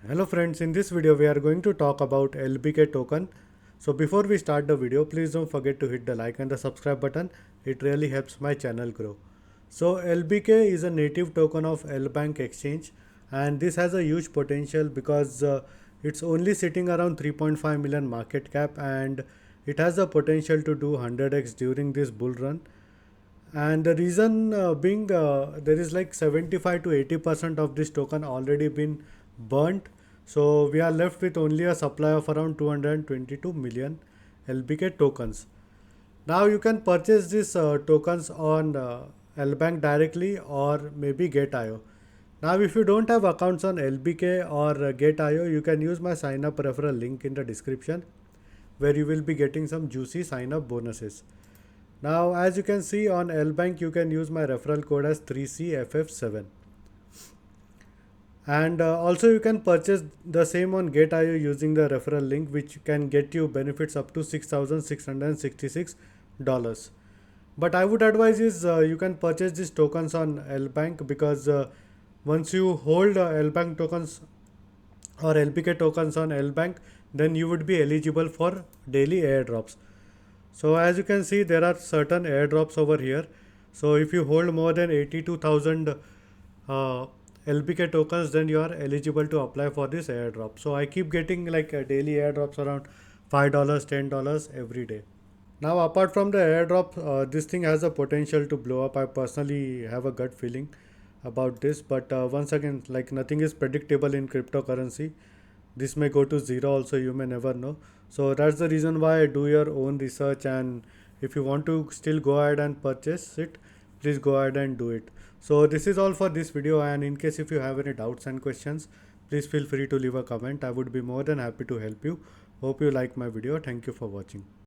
Hello friends, in this video we are going to talk about LBK token. So before we start the video, please don't forget to hit the like and the subscribe button. It really helps my channel grow. So LBK is a native token of LBank exchange, and this has a huge potential because it's only sitting around 3.5 million market cap, and it has the potential to do 100x during this bull run. And the reason being there is like 75 to 80% of this token already been burnt, so we are left with only a supply of around 222 million LBK tokens. Now you can purchase these tokens on LBank directly or maybe Get.io. Now if you don't have accounts on LBK or Get.io, you can use my sign up referral link in the description, where you will be getting some juicy sign up bonuses. Now as you can see on LBank, you can use my referral code as 3CFF7. And also you can purchase the same on Get.io using the referral link, which can get you benefits up to $6,666. But I would advise is you can purchase these tokens on LBank, because once you hold LBank tokens or LBK tokens on LBank, then you would be eligible for daily airdrops. So as you can see, there are certain airdrops over here. So if you hold more than 82,000 LBK tokens, then you are eligible to apply for this airdrop. So I keep getting like daily airdrops around $5, $10 every day. Now apart from the airdrop, this thing has a potential to blow up. I personally have a gut feeling about this, but once again, like, nothing is predictable in cryptocurrency. This may go to zero also, you may never know. So that's the reason why I do your own research, and if you want to still go ahead and purchase it, please go ahead and do it. So this is all for this video, and in case if you have any doubts and questions, please feel free to leave a comment. I would be more than happy to help you. Hope you like my video. Thank you for watching.